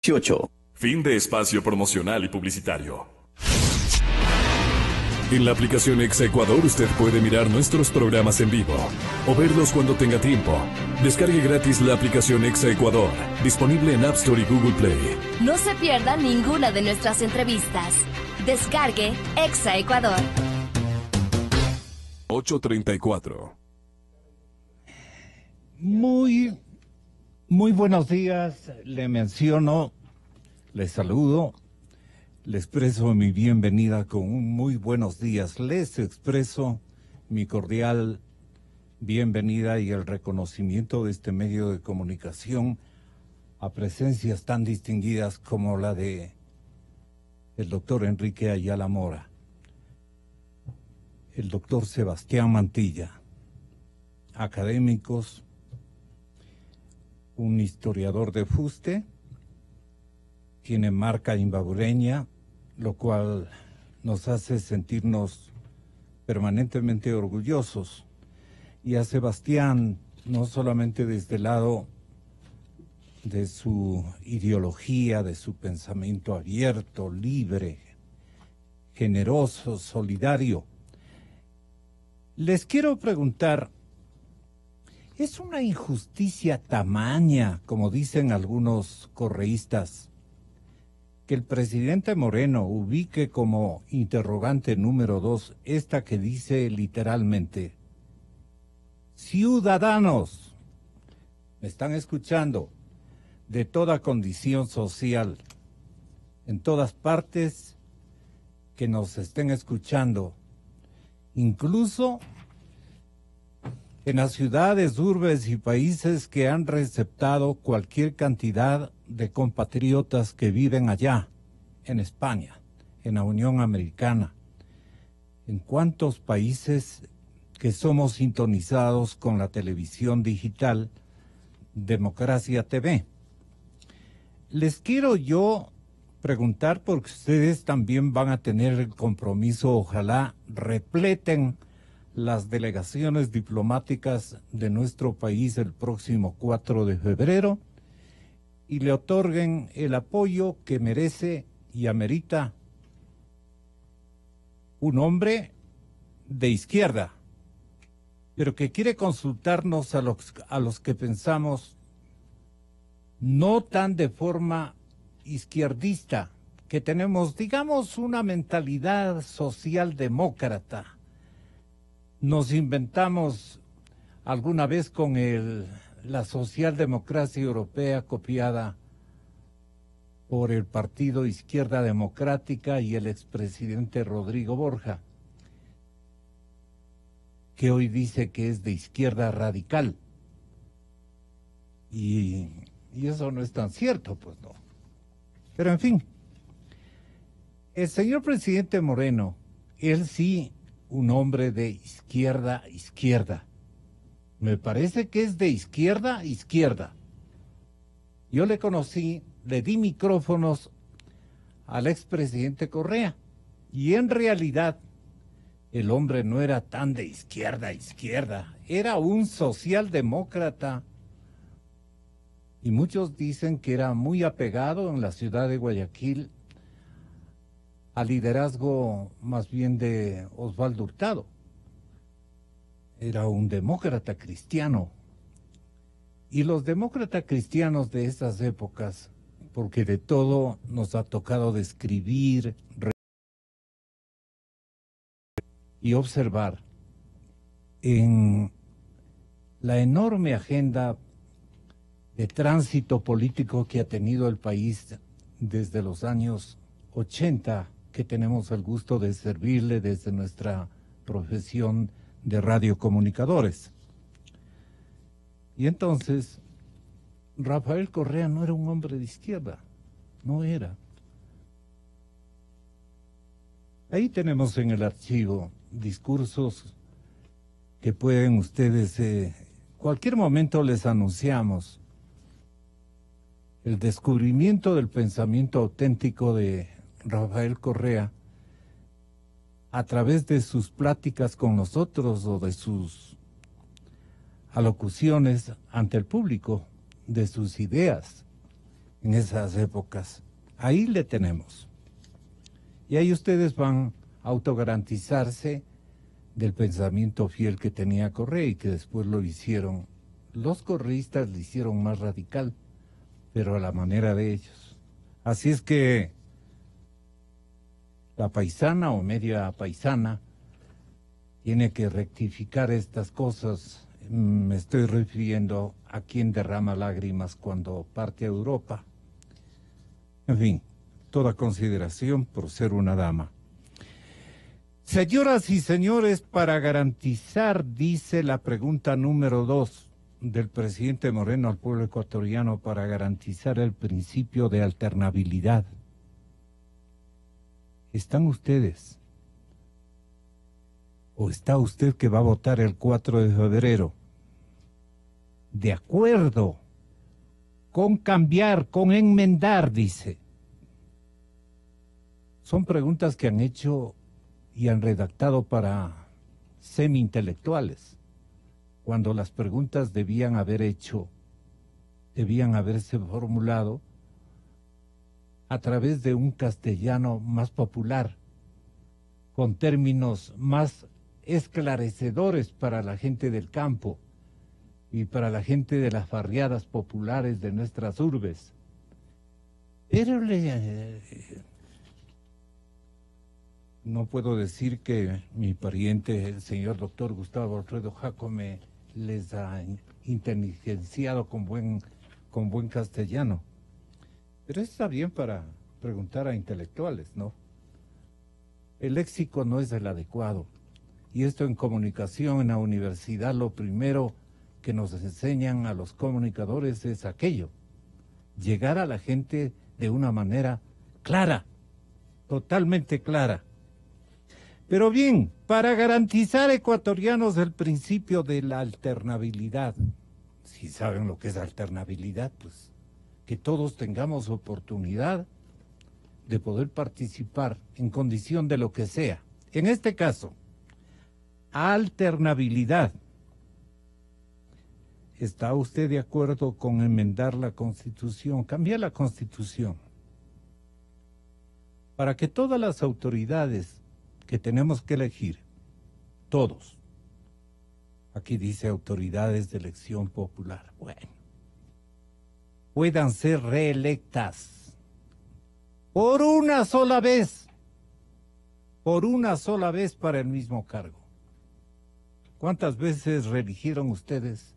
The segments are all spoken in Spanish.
18. Fin de espacio promocional y publicitario. En la aplicación Exa Ecuador usted puede mirar nuestros programas en vivo o verlos cuando tenga tiempo. Descargue gratis la aplicación Exa Ecuador, disponible en App Store y Google Play. No se pierda ninguna de nuestras entrevistas. Descargue Exa Ecuador. 8:34. Muy buenos días, le menciono, le saludo, le expreso mi bienvenida con un muy buenos días. Les expreso mi cordial bienvenida y el reconocimiento de este medio de comunicación a presencias tan distinguidas como la de el doctor Enrique Ayala Mora, el doctor Sebastián Mantilla, académicos, un historiador de fuste, tiene marca imbabureña, lo cual nos hace sentirnos permanentemente orgullosos. Y a Sebastián, no solamente desde el lado de su ideología, de su pensamiento abierto, libre, generoso, solidario. Les quiero preguntar, ¿es una injusticia tamaña, como dicen algunos correístas, que el presidente Moreno ubique como interrogante número 2 esta que dice literalmente: ciudadanos, me están escuchando, de toda condición social, en todas partes que nos estén escuchando, incluso en las ciudades, urbes y países que han receptado cualquier cantidad de compatriotas que viven allá, en España, en la Unión Americana, en cuántos países que somos sintonizados con la televisión digital Democracia TV. Les quiero yo preguntar, porque ustedes también van a tener el compromiso, ojalá repleten las delegaciones diplomáticas de nuestro país el próximo 4 de febrero y le otorguen el apoyo que merece y amerita un hombre de izquierda, pero que quiere consultarnos a los que pensamos no tan de forma izquierdista, que tenemos, digamos, una mentalidad socialdemócrata. Nos inventamos alguna vez con la socialdemocracia europea copiada por el Partido Izquierda Democrática y el expresidente Rodrigo Borja, que hoy dice que es de izquierda radical. Y eso no es tan cierto, pues no. Pero en fin, el señor presidente Moreno, él sí, un hombre de izquierda. Me parece que es de izquierda. Yo le conocí, le di micrófonos al expresidente Correa, y en realidad el hombre no era tan de izquierda, era un socialdemócrata, y muchos dicen que era muy apegado en la ciudad de Guayaquil al liderazgo más bien de Osvaldo Hurtado. Era un demócrata cristiano. Y los demócratas cristianos de esas épocas, porque de todo nos ha tocado describir y observar en la enorme agenda de tránsito político que ha tenido el país desde los años 80, que tenemos el gusto de servirle desde nuestra profesión de radiocomunicadores. Y entonces, Rafael Correa no era un hombre de izquierda, no era. Ahí tenemos en el archivo discursos que pueden ustedes, cualquier momento les anunciamos el descubrimiento del pensamiento auténtico de Rafael Correa a través de sus pláticas con nosotros o de sus alocuciones ante el público, de sus ideas. en esas épocas. Ahí le tenemos. Y ahí ustedes van a autogarantizarse del pensamiento fiel que tenía Correa y que después lo hicieron. Los correístas lo hicieron más radical, pero a la manera de ellos. Así es que la paisana o media paisana tiene que rectificar estas cosas. Me estoy refiriendo a quien derrama lágrimas cuando parte a Europa. En fin, toda consideración por ser una dama. Señoras y señores, para garantizar, dice la pregunta número 2 del presidente Moreno al pueblo ecuatoriano, para garantizar el principio de alternabilidad. ¿Están ustedes? ¿O está usted que va a votar el 4 de febrero? De acuerdo con cambiar, con enmendar, dice. Son preguntas que han hecho y han redactado para semi-intelectuales, cuando las preguntas debían haberse formulado a través de un castellano más popular, con términos más esclarecedores para la gente del campo y para la gente de las barriadas populares de nuestras urbes. Pero no puedo decir que mi pariente, el señor doctor Gustavo Alfredo Jácome, les ha inteligenciado con buen castellano. Pero está bien para preguntar a intelectuales, ¿no? El léxico no es el adecuado. Y esto en comunicación en la universidad, lo primero que nos enseñan a los comunicadores es aquello: llegar a la gente de una manera clara, totalmente clara. Pero bien, para garantizar, ecuatorianos, el principio de la alternabilidad, si saben lo que es alternabilidad, pues que todos tengamos oportunidad de poder participar en condición de lo que sea. En este caso, alternabilidad. ¿Está usted de acuerdo con enmendar la Constitución, cambiar la Constitución, para que todas las autoridades que tenemos que elegir, todos, aquí dice autoridades de elección popular, bueno, puedan ser reelectas por una sola vez para el mismo cargo? ¿Cuántas veces reeligieron ustedes,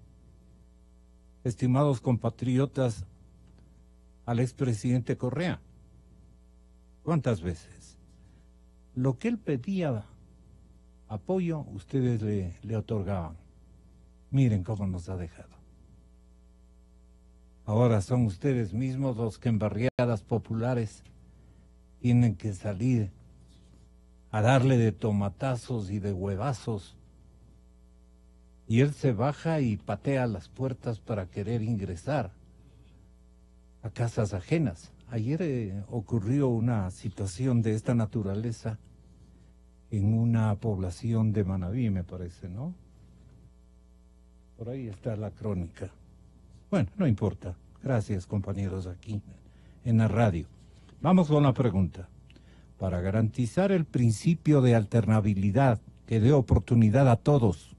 estimados compatriotas, al expresidente Correa? ¿Cuántas veces? Lo que él pedía apoyo, ustedes le otorgaban. Miren cómo nos ha dejado. Ahora son ustedes mismos los que en barriadas populares tienen que salir a darle de tomatazos y de huevazos. Y él se baja y patea las puertas para querer ingresar a casas ajenas. Ayer ocurrió una situación de esta naturaleza en una población de Manabí, me parece, ¿no? Por ahí está la crónica. Bueno, no importa. Gracias, compañeros, aquí en la radio. Vamos con la pregunta. Para garantizar el principio de alternabilidad que dé oportunidad a todos,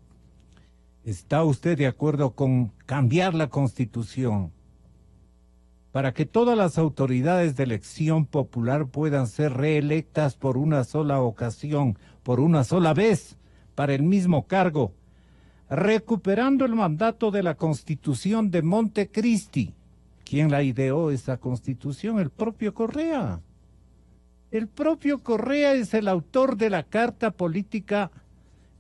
¿está usted de acuerdo con cambiar la Constitución para que todas las autoridades de elección popular puedan ser reelectas por una sola ocasión, por una sola vez, para el mismo cargo, recuperando el mandato de la Constitución de Montecristi? ¿Quién la ideó esa Constitución? El propio Correa. El propio Correa es el autor de la Carta Política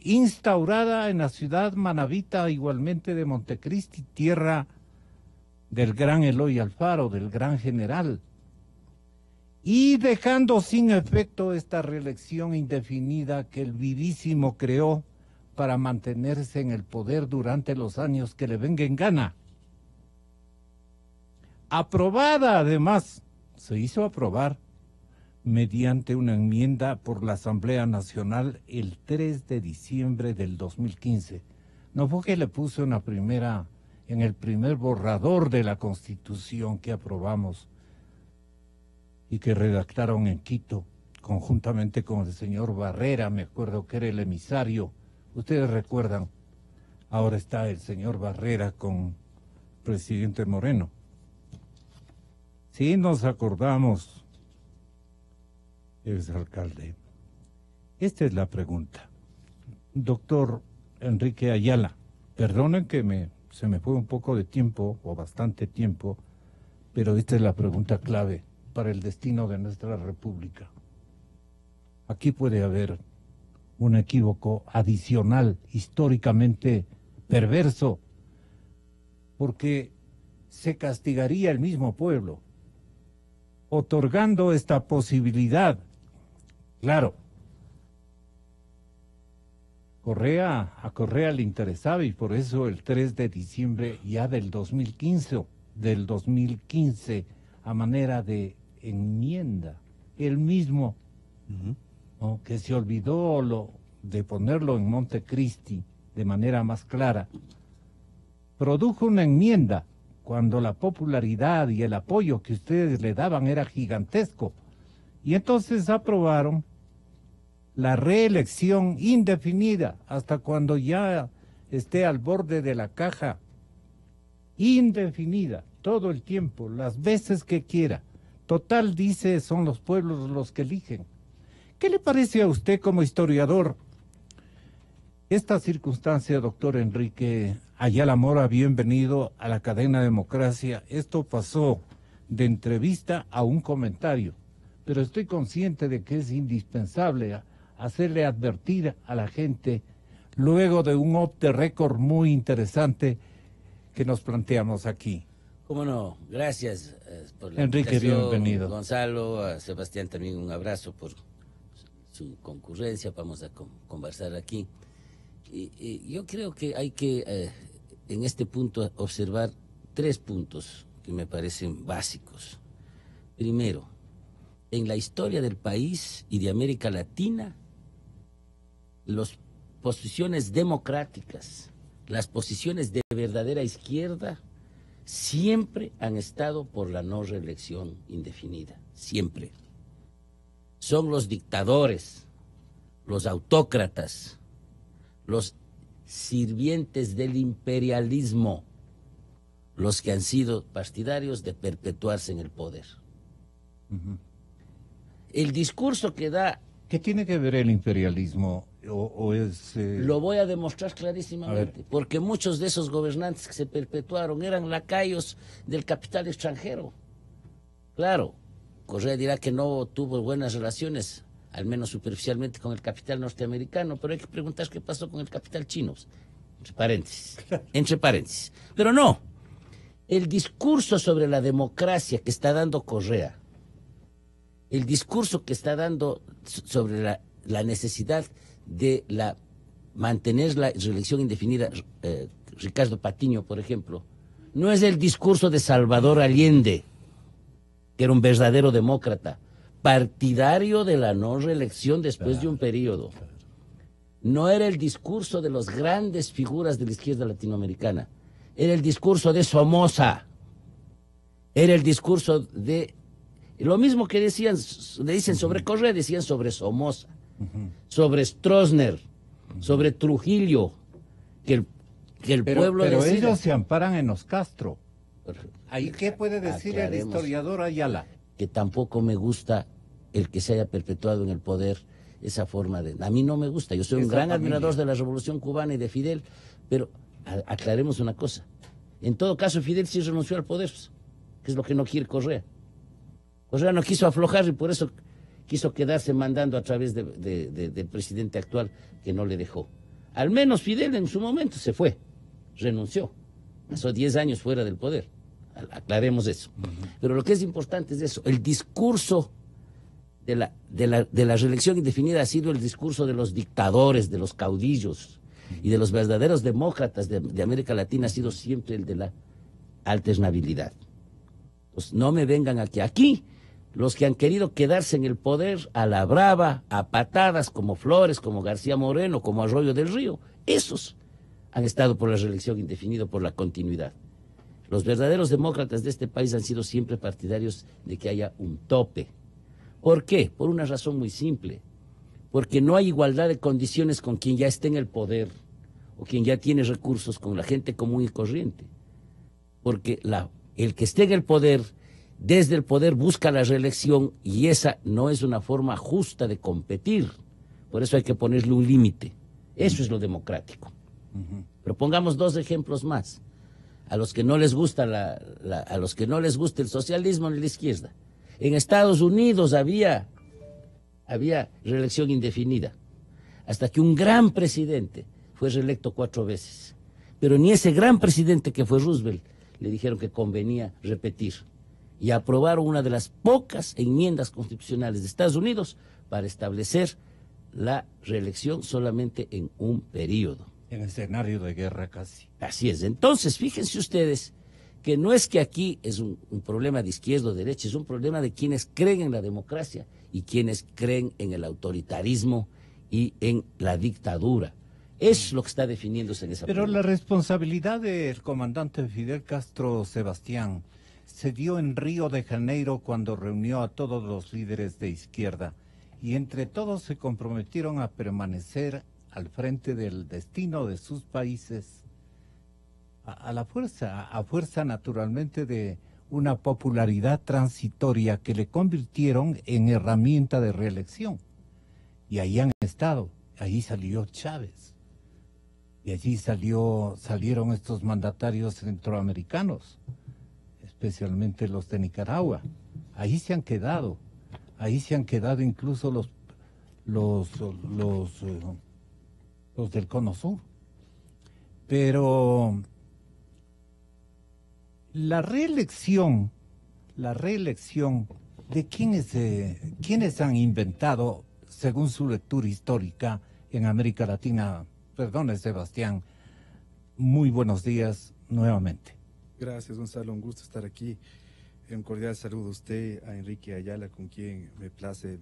instaurada en la ciudad manabita, igualmente de Montecristi, tierra del gran Eloy Alfaro, del gran general, y dejando sin efecto esta reelección indefinida que el vivísimo creó para mantenerse en el poder durante los años que le venga en gana. Aprobada, además, se hizo aprobar mediante una enmienda por la Asamblea Nacional el 3 de diciembre del 2015. No fue que le puso en el primer borrador de la Constitución que aprobamos y que redactaron en Quito, conjuntamente con el señor Barrera, me acuerdo que era el emisario. Ustedes recuerdan, ahora está el señor Barrera con presidente Moreno. Sí, nos acordamos, exalcalde. Esta es la pregunta. Doctor Enrique Ayala, perdonen que se me fue un poco de tiempo, o bastante tiempo, pero esta es la pregunta clave para el destino de nuestra república. Aquí puede haber un equívoco adicional, históricamente perverso, porque se castigaría el mismo pueblo, otorgando esta posibilidad. Claro, a Correa le interesaba y por eso el 3 de diciembre ya del 2015, a manera de enmienda, él mismo, ¿no?, que se olvidó de ponerlo en Montecristi de manera más clara, produjo una enmienda cuando la popularidad y el apoyo que ustedes le daban era gigantesco. Y entonces aprobaron la reelección indefinida hasta cuando ya esté al borde de la caja, indefinida, todo el tiempo, las veces que quiera. Total, dice, son los pueblos los que eligen. ¿Qué le parece a usted como historiador esta circunstancia, doctor Enrique Ayala Mora? Bienvenido a la cadena Democracia. Esto pasó de entrevista a un comentario, pero estoy consciente de que es indispensable hacerle advertir a la gente luego de un off the record muy interesante que nos planteamos aquí. Cómo no, gracias por la Enrique, invitación, bienvenido. Gonzalo, a Sebastián también un abrazo por su concurrencia, vamos a conversar aquí. Y yo creo que hay que en este punto observar 3 puntos que me parecen básicos. Primero, en la historia del país y de América Latina, las posiciones democráticas, las posiciones de verdadera izquierda, siempre han estado por la no reelección indefinida, siempre. Son los dictadores, los autócratas, los sirvientes del imperialismo, los que han sido partidarios de perpetuarse en el poder. El discurso que da... ¿Qué tiene que ver el imperialismo? ¿O es...? Lo voy a demostrar clarísimamente, porque muchos de esos gobernantes que se perpetuaron eran lacayos del capital extranjero. Claro, Correa dirá que no tuvo buenas relaciones, al menos superficialmente, con el capital norteamericano, pero hay que preguntar qué pasó con el capital chino, entre paréntesis. Pero no, el discurso sobre la democracia que está dando Correa, el discurso que está dando sobre la necesidad de mantener la reelección indefinida, Ricardo Patiño, por ejemplo, no es el discurso de Salvador Allende, que era un verdadero demócrata, partidario de la no reelección después de un periodo. No era el discurso de las grandes figuras de la izquierda latinoamericana, era el discurso de Somoza, era el discurso de... Lo mismo que le dicen sobre Correa, decían sobre Somoza, sobre Stroessner, sobre Trujillo, que el pueblo... Pero decida. ellos se amparan en los Castro. ¿Ahí qué puede decir el historiador Ayala? Que tampoco me gusta el que se haya perpetuado en el poder esa forma de... A mí no me gusta, yo soy un gran admirador de la Revolución Cubana y de Fidel, pero aclaremos una cosa. En todo caso, Fidel sí renunció al poder, que es lo que no quiere Correa. Correa no quiso aflojar y por eso quiso quedarse mandando a través del presidente actual, que no le dejó. Al menos Fidel en su momento se fue, renunció. Pasó 10 años fuera del poder. Aclaremos eso. Pero lo que es importante es eso. El discurso de la reelección indefinida ha sido el discurso de los dictadores, de los caudillos y de los verdaderos demócratas de América Latina. Ha sido siempre el de la alternabilidad. Pues no me vengan aquí los que han querido quedarse en el poder a la brava, a patadas, como Flores, como García Moreno, como Arroyo del Río, esos han estado por la reelección indefinida, por la continuidad. Los verdaderos demócratas de este país han sido siempre partidarios de que haya un tope ¿Por qué? Por una razón muy simple. Porque no hay igualdad de condiciones con quien ya está en el poder o quien ya tiene recursos, con la gente común y corriente. Porque el que esté en el poder, desde el poder busca la reelección, y esa no es una forma justa de competir. Por eso hay que ponerle un límite. Eso es lo democrático. Pero pongamos 2 ejemplos más. A los que no les gusta a los que no les gusta el socialismo ni la izquierda. En Estados Unidos había reelección indefinida, hasta que un gran presidente fue reelecto 4 veces. Pero ni ese gran presidente que fue Roosevelt le dijeron que convenía repetir. Y aprobaron una de las pocas enmiendas constitucionales de Estados Unidos para establecer la reelección solamente en un periodo. En escenario de guerra casi. Así es. Entonces, fíjense ustedes que no es que aquí es un problema de izquierda o derecha, es un problema de quienes creen en la democracia y quienes creen en el autoritarismo y en la dictadura. Es lo que está definiéndose en esa Pero pregunta. la responsabilidad del comandante Fidel Castro Sebastián se dio en Río de Janeiro cuando reunió a todos los líderes de izquierda y entre todos se comprometieron a permanecer al frente del destino de sus países a fuerza naturalmente de una popularidad transitoria que le convirtieron en herramienta de reelección. Y ahí han estado, ahí salió Chávez, y allí salieron estos mandatarios centroamericanos, especialmente los de Nicaragua. Ahí se han quedado incluso los del Cono Sur. Pero la reelección de quienes han inventado, según su lectura histórica, en América Latina. Perdone, Sebastián, muy buenos días nuevamente. Gracias, Gonzalo, un gusto estar aquí. Un cordial saludo a usted, a Enrique Ayala, con quien me place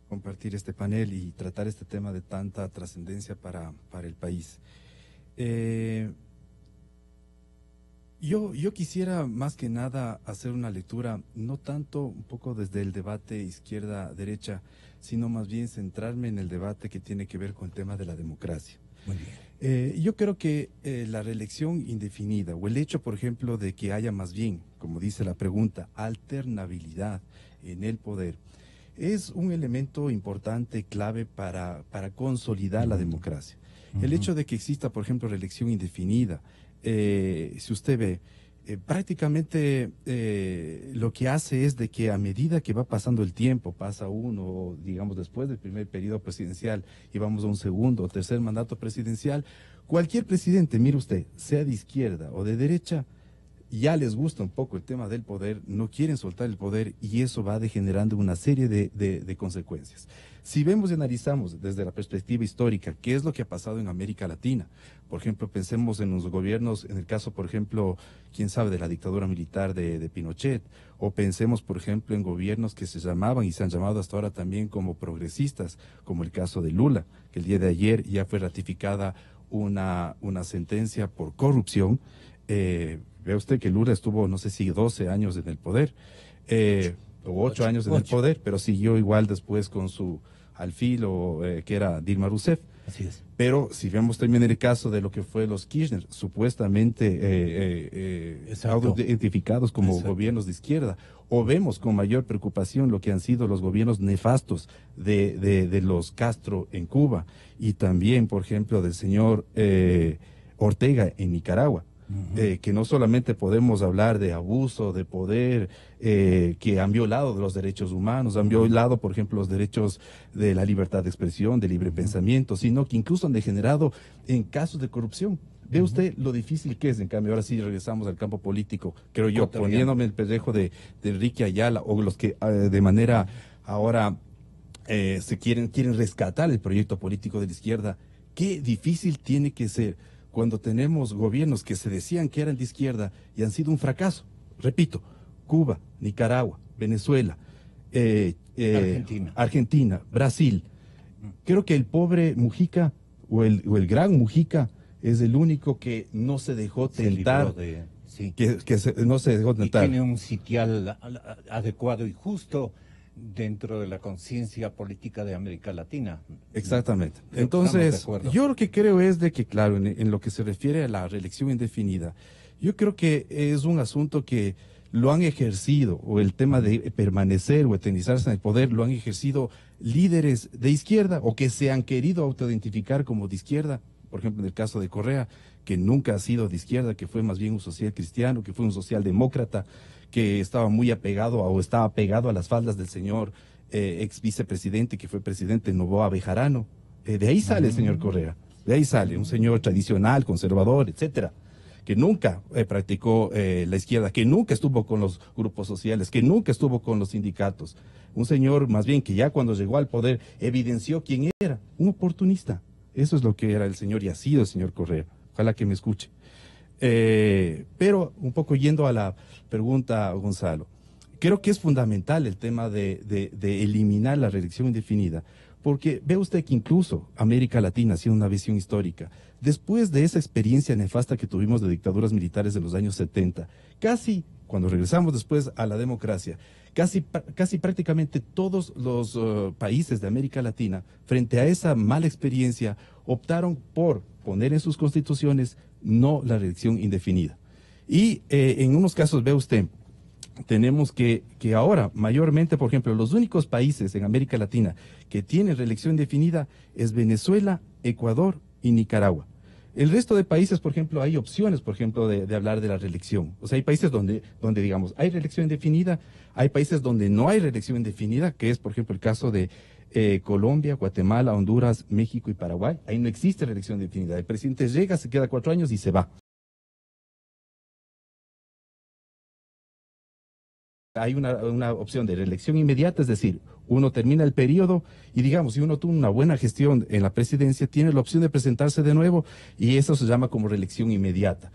compartir este panel y tratar este tema de tanta trascendencia para el país. Yo quisiera más que nada hacer una lectura, no tanto un poco desde el debate izquierda-derecha, sino más bien centrarme en el debate que tiene que ver con el tema de la democracia. Muy bien. Yo creo que la reelección indefinida o el hecho, por ejemplo, de que haya más bien, como dice la pregunta, alternabilidad en el poder, es un elemento importante, clave para consolidar la democracia. El hecho de que exista, por ejemplo, reelección indefinida, si usted ve, prácticamente lo que hace es de que a medida que va pasando el tiempo, pasa uno, digamos, después del primer periodo presidencial y vamos a un segundo o tercer mandato presidencial, cualquier presidente, mire usted, sea de izquierda o de derecha, ya les gusta un poco el tema del poder, no quieren soltar el poder y eso va degenerando una serie de consecuencias. Si vemos y analizamos desde la perspectiva histórica qué es lo que ha pasado en América Latina, por ejemplo, pensemos en los gobiernos, en el caso, por ejemplo, quién sabe, de la dictadura militar de Pinochet, o pensemos, por ejemplo, en gobiernos que se llamaban y se han llamado hasta ahora también como progresistas, como el caso de Lula, que el día de ayer ya fue ratificada una sentencia por corrupción. Ve usted que Lula estuvo, no sé si 12 años en el poder, o 8 años en el poder, pero siguió igual después con su alfil, que era Dilma Rousseff. Así es. Pero si vemos también el caso de lo que fue los Kirchner, supuestamente identificados como gobiernos de izquierda, o vemos con mayor preocupación lo que han sido los gobiernos nefastos de los Castro en Cuba, y también, por ejemplo, del señor Ortega en Nicaragua. Que no solamente podemos hablar de abuso de poder, que han violado los derechos humanos, han violado, por ejemplo, los derechos de la libertad de expresión, de libre pensamiento, sino que incluso han degenerado en casos de corrupción. Ve usted lo difícil que es, en cambio, ahora sí regresamos al campo político, creo yo, poniéndome el pellejo de Enrique Ayala, o los que de manera ahora se quieren rescatar el proyecto político de la izquierda. Qué difícil tiene que ser cuando tenemos gobiernos que se decían que eran de izquierda y han sido un fracaso. Repito, Cuba, Nicaragua, Venezuela, Argentina, Brasil. Creo que el pobre Mujica o el gran Mujica es el único que no se dejó tentar, sí. no se dejó tentar. Y tiene un sitial adecuado y justo. dentro de la conciencia política de América Latina. Exactamente. Creo que Entonces, estamos de acuerdo. yo lo que creo es de que, claro, en lo que se refiere a la reelección indefinida, yo creo que es un asunto que lo han ejercido, o el tema de permanecer o eternizarse en el poder, lo han ejercido líderes de izquierda o que se han querido autoidentificar como de izquierda. Por ejemplo, en el caso de Correa, que nunca ha sido de izquierda, que fue más bien un social cristiano, que fue un socialdemócrata, que estaba muy apegado o estaba pegado a las faldas del señor ex vicepresidente, que fue presidente Noboa Bejarano. De ahí sale el señor Correa, de ahí sale un señor tradicional, conservador, etcétera, que nunca practicó la izquierda, que nunca estuvo con los grupos sociales, que nunca estuvo con los sindicatos. Un señor más bien que ya cuando llegó al poder evidenció quién era, un oportunista. Eso es lo que era el señor y ha sido el señor Correa. Ojalá que me escuche. Pero un poco yendo a la pregunta, Gonzalo, creo que es fundamental el tema de eliminar la reelección indefinida, porque ve usted que incluso América Latina, haciendo una visión histórica, después de esa experiencia nefasta que tuvimos de dictaduras militares de los años 70, casi cuando regresamos después a la democracia, casi prácticamente todos los países de América Latina, frente a esa mala experiencia, optaron por poner en sus constituciones no la reelección indefinida. Y en unos casos, ve usted, tenemos que ahora, mayormente, por ejemplo, los únicos países en América Latina que tienen reelección indefinida es Venezuela, Ecuador y Nicaragua. El resto de países, por ejemplo, hay opciones, por ejemplo, de hablar de la reelección. O sea, hay países donde, digamos, hay reelección indefinida, hay países donde no hay reelección indefinida, que es, por ejemplo, el caso de Colombia, Guatemala, Honduras, México y Paraguay. Ahí no existe reelección indefinida. El presidente llega, se queda 4 años y se va. Hay una opción de reelección inmediata, es decir, uno termina el periodo y digamos, si uno tuvo una buena gestión en la presidencia, tiene la opción de presentarse de nuevo y eso se llama como reelección inmediata.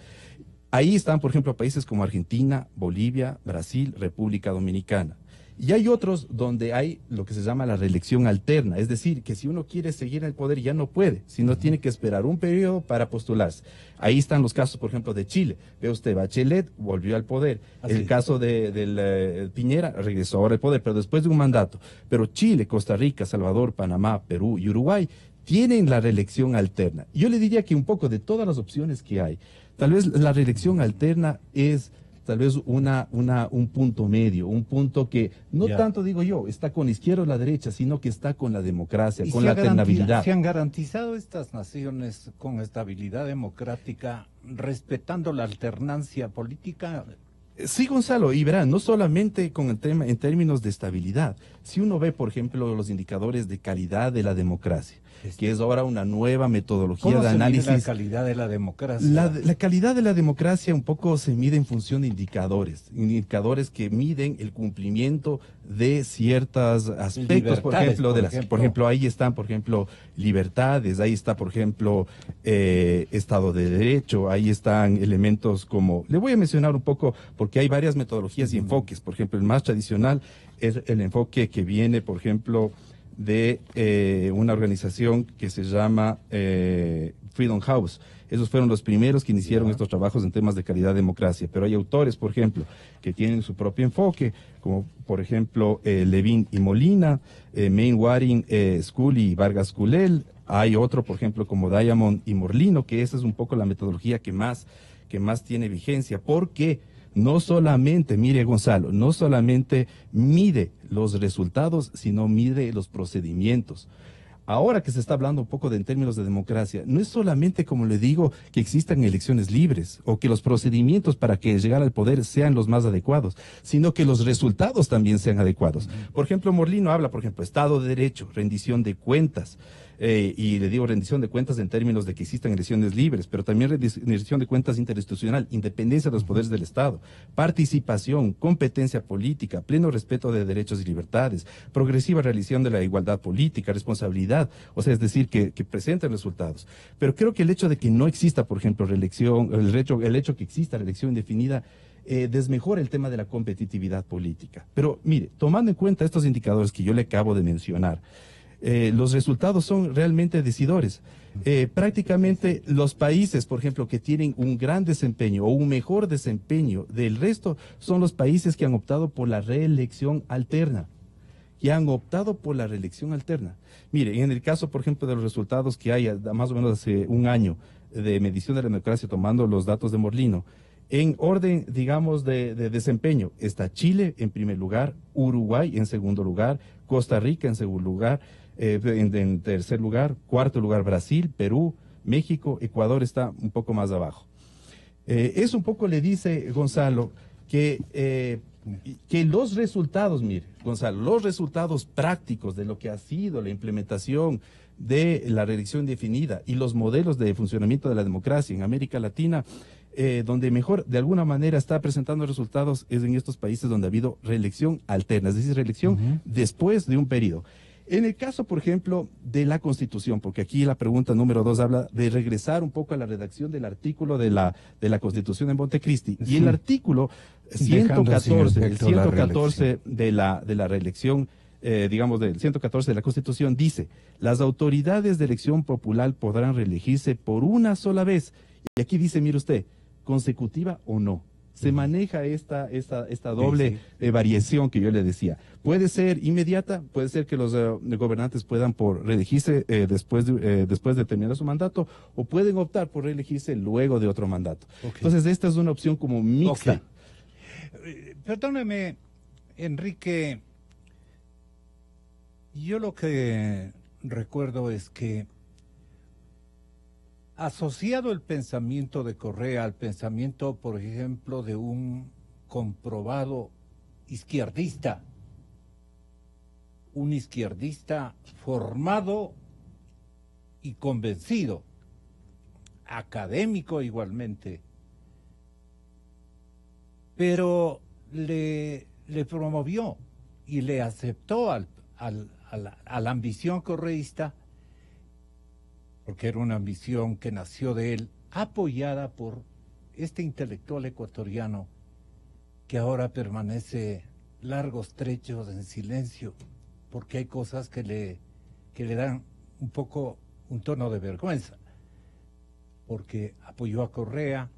Ahí están, por ejemplo, países como Argentina, Bolivia, Brasil, República Dominicana. Y hay otros donde hay lo que se llama la reelección alterna, es decir, que si uno quiere seguir en el poder ya no puede, sino tiene que esperar un periodo para postularse. Ahí están los casos, por ejemplo, de Chile. Ve usted, Bachelet volvió al poder. El caso de Piñera regresó ahora al poder, pero después de un mandato. Pero Chile, Costa Rica, Salvador, Panamá, Perú y Uruguay tienen la reelección alterna. Yo le diría que un poco de todas las opciones que hay, tal vez la reelección alterna es tal vez un punto medio, un punto que no tanto, digo yo, está con la izquierda o la derecha, sino que está con la democracia, con la alternabilidad. ¿Se han garantizado estas naciones con estabilidad democrática, respetando la alternancia política? Sí, Gonzalo, y verán, no solamente con el tema en términos de estabilidad. Si uno ve, por ejemplo, los indicadores de calidad de la democracia, que es ahora una nueva metodología de análisis. ¿Cómo se mide la calidad de la democracia? La calidad de la democracia un poco se mide en función de indicadores que miden el cumplimiento de ciertos aspectos, por ejemplo, ahí están, por ejemplo, libertades, ahí está, por ejemplo, Estado de Derecho, ahí están elementos como, le voy a mencionar un poco, porque hay varias metodologías y enfoques. Por ejemplo, el más tradicional es el enfoque que viene, por ejemplo, de una organización que se llama Freedom House. Esos fueron los primeros que iniciaron estos trabajos en temas de calidad de democracia. Pero hay autores, por ejemplo, que tienen su propio enfoque, como por ejemplo Levin y Molina, Mainwaring, Scully y Vargas Culel. Hay otro, por ejemplo, como Diamond y Morlino, que esa es un poco la metodología que más tiene vigencia, porque no solamente, mire Gonzalo, no solamente mide los resultados, sino mide los procedimientos. Ahora que se está hablando un poco en términos de democracia, no es solamente, como le digo, que existan elecciones libres o que los procedimientos para que llegar al poder sean los más adecuados, sino que los resultados también sean adecuados. Por ejemplo, Morlino habla, por ejemplo, Estado de Derecho, rendición de cuentas, y le digo rendición de cuentas en términos de que existan elecciones libres, pero también rendición de cuentas interinstitucional, independencia de los poderes del Estado, participación, competencia política, pleno respeto de derechos y libertades, progresiva realización de la igualdad política, responsabilidad, o sea, es decir, que presenten resultados. Pero creo que el hecho de que no exista, por ejemplo, reelección, el hecho que exista reelección indefinida, desmejora el tema de la competitividad política. Pero mire, tomando en cuenta estos indicadores que yo le acabo de mencionar, los resultados son realmente decidores. Prácticamente los países, por ejemplo, que tienen un gran desempeño o un mejor desempeño del resto, son los países que han optado por la reelección alterna. que han optado por la reelección alterna. Mire, en el caso, por ejemplo, de los resultados que hay más o menos hace un año de medición de la democracia, tomando los datos de Morlino, en orden, digamos, de desempeño, está Chile en primer lugar, Uruguay en segundo lugar, Costa Rica en segundo lugar, en tercer lugar, cuarto lugar Brasil, Perú, México, Ecuador está un poco más abajo. Eso un poco le dice Gonzalo que los resultados, mire, Gonzalo, los resultados prácticos de lo que ha sido la implementación de la reelección indefinida y los modelos de funcionamiento de la democracia en América Latina, donde mejor de alguna manera está presentando resultados es en estos países donde ha habido reelección alterna, es decir, reelección después de un periodo. En el caso, por ejemplo, de la Constitución, porque aquí la pregunta número 2 habla de regresar un poco a la redacción del artículo de la Constitución de Montecristi, y el artículo 114 de la reelección, digamos, del 114 de la Constitución dice: las autoridades de elección popular podrán reelegirse por una sola vez. Y aquí dice, mire usted, consecutiva o no. Se maneja esta doble variación que yo le decía. Puede ser inmediata, puede ser que los gobernantes puedan por reelegirse después de terminar su mandato, o pueden optar por reelegirse luego de otro mandato. Entonces, esta es una opción como mixta. Perdóneme, Enrique, yo lo que recuerdo es que, asociado el pensamiento de Correa al pensamiento, por ejemplo, de un comprobado izquierdista, un izquierdista formado y convencido, académico igualmente, pero le promovió y le aceptó a la ambición correísta, porque era una ambición que nació de él, apoyada por este intelectual ecuatoriano que ahora permanece largos trechos en silencio, porque hay cosas que le dan un poco un tono de vergüenza, porque apoyó a Correa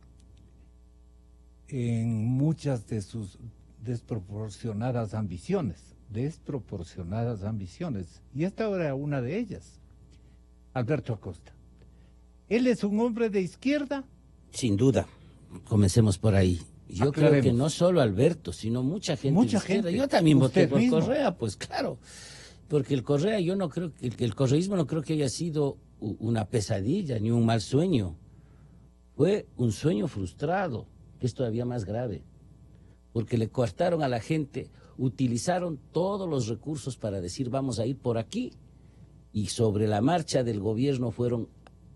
en muchas de sus desproporcionadas ambiciones, y esta era una de ellas. Alberto Acosta. ¿Él es un hombre de izquierda? Sin duda. Comencemos por ahí. Yo creo que no solo Alberto, sino mucha gente de izquierda. Yo también voté por Correa, pues claro. Porque el Correa, yo no creo que el correísmo no creo que haya sido una pesadilla ni un mal sueño. Fue un sueño frustrado, que es todavía más grave. Porque le coartaron a la gente, utilizaron todos los recursos para decir vamos a ir por aquí, y sobre la marcha del gobierno fueron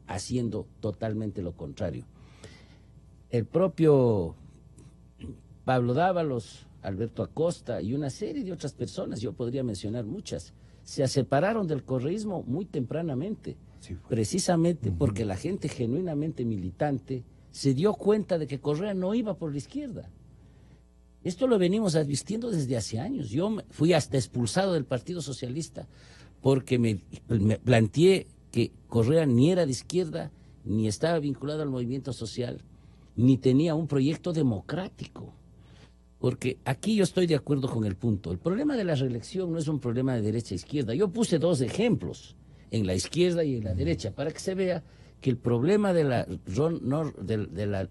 haciendo totalmente lo contrario. El propio Pablo Dávalos, Alberto Acosta y una serie de otras personas, yo podría mencionar muchas, se separaron del correísmo muy tempranamente, precisamente porque la gente genuinamente militante se dio cuenta de que Correa no iba por la izquierda. Esto lo venimos advirtiendo desde hace años. Yo fui hasta expulsado del Partido Socialista porque me planteé que Correa ni era de izquierda, ni estaba vinculado al movimiento social, ni tenía un proyecto democrático. Porque aquí yo estoy de acuerdo con el punto. El problema de la reelección no es un problema de derecha e izquierda. Yo puse dos ejemplos, en la izquierda y en la derecha, para que se vea que el problema de la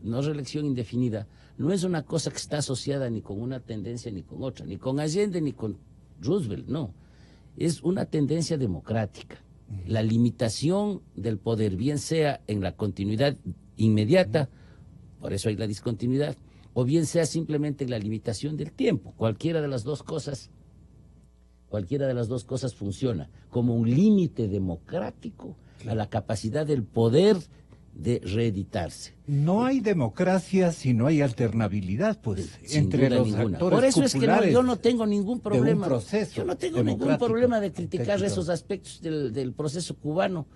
no reelección indefinida no es una cosa que está asociada ni con una tendencia ni con otra, ni con Allende ni con Roosevelt, no. Es una tendencia democrática. La limitación del poder, bien sea en la continuidad inmediata, por eso hay la discontinuidad, o bien sea simplemente en la limitación del tiempo. Cualquiera de las dos cosas funciona como un límite democrático a la capacidad del poder de reeditarse. No hay democracia si no hay alternabilidad, pues, entre los actores. Por eso es que yo no tengo ningún problema. Yo no tengo ningún problema de criticar esos aspectos del proceso cubano.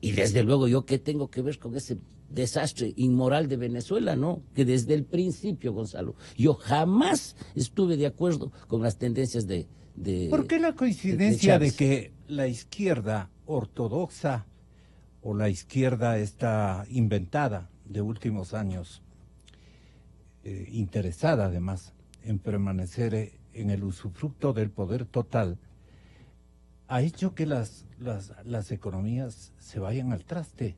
Y desde luego, ¿yo qué tengo que ver con ese desastre inmoral de Venezuela? No, que desde el principio, Gonzalo, yo jamás estuve de acuerdo con las tendencias de ¿Por qué la coincidencia de que la izquierda ortodoxa o la izquierda está inventada de últimos años, interesada además en permanecer en el usufructo del poder total, ha hecho que las economías se vayan al traste.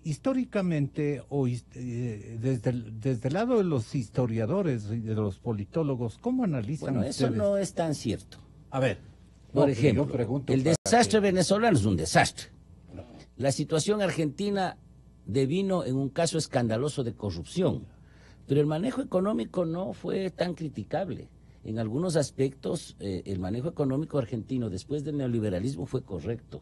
Históricamente, desde el lado de los historiadores y de los politólogos, ¿cómo analizan Bueno, ustedes? eso no es tan cierto. A ver, Por no, ejemplo, yo pregunto el para desastre que- venezolano es un desastre. La situación argentina devino en un caso escandaloso de corrupción, pero el manejo económico no fue tan criticable. En algunos aspectos, el manejo económico argentino después del neoliberalismo fue correcto.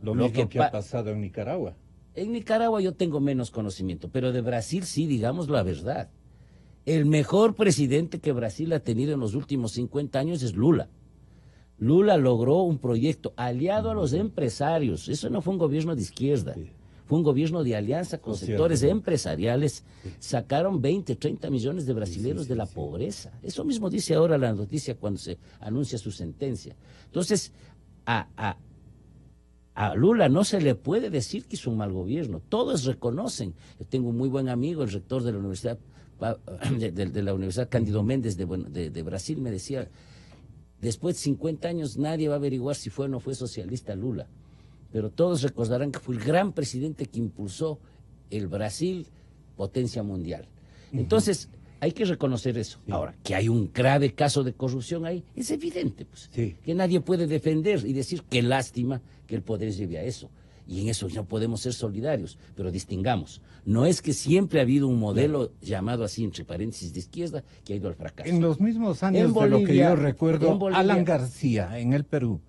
Lo Lo mismo que que ha pa- pasado en Nicaragua. En Nicaragua yo tengo menos conocimiento, pero de Brasil sí, digamos la verdad. El mejor presidente que Brasil ha tenido en los últimos 50 años es Lula. Lula logró un proyecto aliado a los empresarios. Eso no fue un gobierno de izquierda. Sí. Fue un gobierno de alianza con Cierto, sectores ¿no? empresariales. Sacaron 20, 30 millones de brasileños de la pobreza. Eso mismo dice ahora la noticia cuando se anuncia su sentencia. Entonces, a Lula no se le puede decir que hizo un mal gobierno. Todos reconocen. Yo tengo un muy buen amigo, el rector de la Universidad, de la Universidad Cándido Méndez de Brasil, me decía, después de 50 años nadie va a averiguar si fue o no fue socialista Lula. Pero todos recordarán que fue el gran presidente que impulsó el Brasil potencia mundial. Entonces, hay que reconocer eso. Sí. Ahora, que hay un grave caso de corrupción ahí, es evidente, pues, Sí. que nadie puede defender y decir qué lástima que el poder lleve a eso. Y en eso no podemos ser solidarios, pero distingamos. No es que siempre ha habido un modelo llamado así, entre paréntesis, de izquierda, que ha ido al fracaso. En los mismos años En de lo que Bolivia- yo recuerdo, en Bolivia- Alan García en el Perú,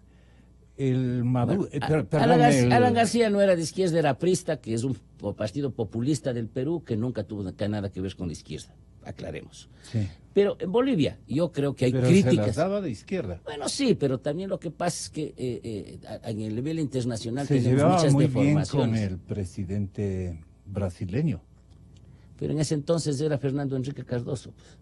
el Maduro, Bueno, perdón, Alan García no era de izquierda, era aprista, que es un partido populista del Perú que nunca tuvo nada que ver con la izquierda. Aclaremos. Sí. Pero en Bolivia yo creo que hay Pero se las críticas. daba de izquierda. Bueno, sí, pero también lo que pasa es que en el nivel internacional Se tenemos llevaba muchas muy bien con deformaciones. el presidente brasileño. Pero en ese entonces era Fernando Enrique Cardoso. Pues.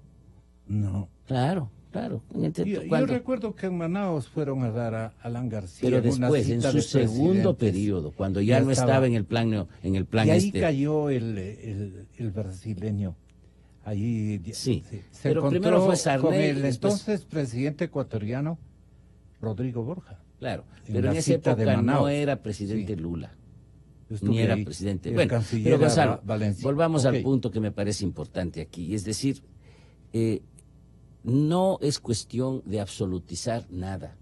No. Claro, claro. Yo Cuando- recuerdo que en Manaos fueron a dar a Alan García. pero en una después, en cita su de segundo presidentes. periodo, cuando ya no estaba en el plan, Y ahí cayó el brasileño. Ahí Sí, se pero encontró primero fue Sarney con el y después- entonces presidente ecuatoriano Rodrigo Borja. Claro, en pero la en esa cita de época no Manaos. era presidente Sí. Lula. Yo estuve Ni era ahí. presidente. El Bueno, canciller pero era Gonzalo, Valencia. volvamos al Ok. punto que me parece importante aquí. Es decir, no es cuestión de absolutizar nada.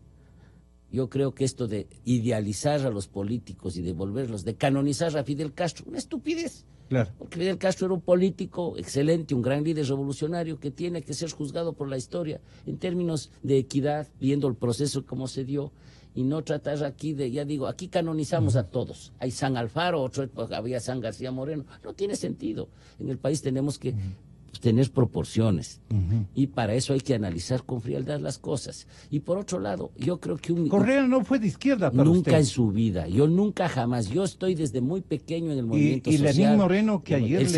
Yo creo que esto de idealizar a los políticos y de volverlos, de canonizar a Fidel Castro, una estupidez. Claro. Porque Fidel Castro era un político excelente, un gran líder revolucionario que tiene que ser juzgado por la historia en términos de equidad, viendo el proceso como se dio, y no tratar aquí de, ya digo, aquí canonizamos a todos. Hay San Alfaro, otro época había San García Moreno. No tiene sentido. En el país tenemos que tener proporciones. Y para eso hay que analizar con frialdad las cosas. Y por otro lado, yo creo que Correa no fue de izquierda para nunca usted. en su vida, yo nunca jamás, yo estoy desde muy pequeño en el movimiento y social. Lenín Moreno, que ayer él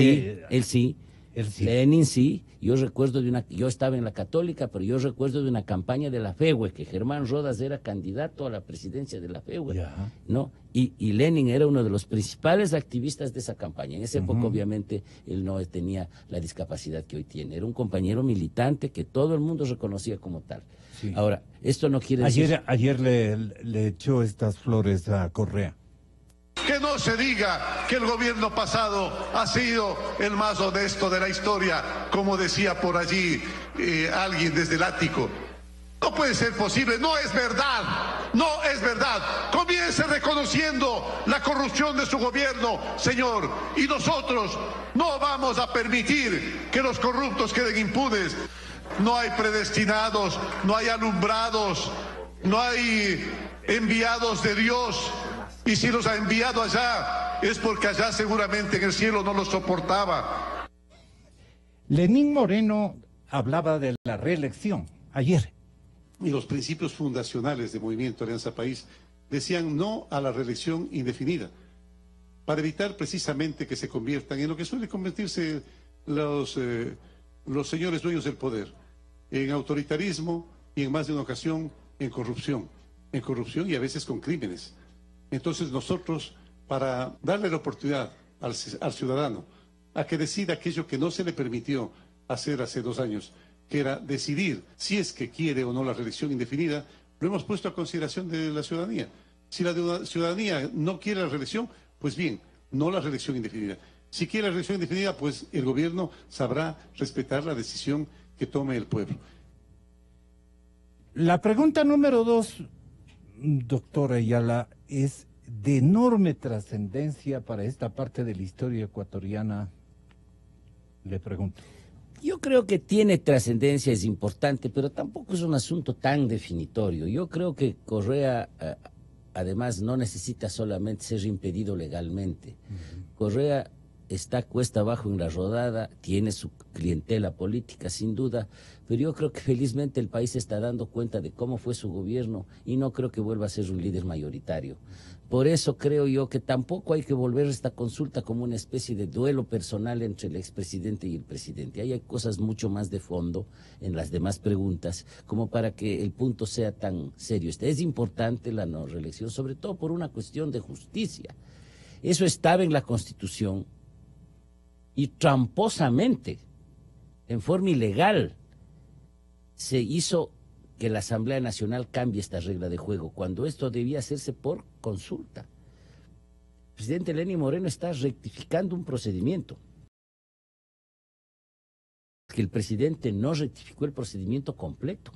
sí, Él sí. Lenin sí, yo recuerdo yo estaba en la Católica, pero yo recuerdo de una campaña de la FEUE, que Germán Rodas era candidato a la presidencia de la FEUE, Ya. ¿no? Y Lenin era uno de los principales activistas de esa campaña. En esa época, obviamente, él no tenía la discapacidad que hoy tiene. Era un compañero militante que todo el mundo reconocía como tal. Sí. Ahora, esto no quiere decir... Ayer le echó estas flores a Correa. Que no se diga que el gobierno pasado ha sido el más honesto de la historia, como decía por allí alguien desde el ático. No puede ser posible, no es verdad, no es verdad. Comience reconociendo la corrupción de su gobierno, señor, y nosotros no vamos a permitir que los corruptos queden impunes. No hay predestinados, no hay alumbrados, no hay enviados de Dios. Y si los ha enviado allá, es porque allá seguramente en el cielo no los soportaba. Lenín Moreno hablaba de la reelección ayer. Y los principios fundacionales del Movimiento Alianza País decían no a la reelección indefinida, para evitar precisamente que se conviertan en lo que suele convertirse los señores dueños del poder, en autoritarismo y en más de una ocasión en corrupción y a veces con crímenes. Entonces nosotros, para darle la oportunidad al ciudadano a que decida aquello que no se le permitió hacer hace 2 años, que era decidir si es que quiere o no la reelección indefinida, lo hemos puesto a consideración de la ciudadanía. Si la ciudadanía no quiere la reelección, pues bien, no la reelección indefinida. Si quiere la reelección indefinida, pues el gobierno sabrá respetar la decisión que tome el pueblo. La pregunta número 2, doctor Ayala, es de enorme trascendencia para esta parte de la historia ecuatoriana. Le pregunto. Yo creo que tiene trascendencia, es importante, pero tampoco es un asunto tan definitorio. Yo creo que Correa, además, no necesita solamente ser impedido legalmente. Correa está cuesta abajo en la rodada, tiene su clientela política, sin duda, pero yo creo que felizmente el país se está dando cuenta de cómo fue su gobierno y no creo que vuelva a ser un líder mayoritario. Por eso creo yo que tampoco hay que volver esta consulta como una especie de duelo personal entre el expresidente y el presidente. Ahí hay cosas mucho más de fondo en las demás preguntas, como para que el punto sea tan serio. Es importante la no reelección, sobre todo por una cuestión de justicia. Eso estaba en la Constitución y tramposamente, en forma ilegal, se hizo que la Asamblea Nacional cambie esta regla de juego, cuando esto debía hacerse por consulta. El presidente Lenín Moreno está rectificando un procedimiento. Que el presidente no rectificó el procedimiento completo,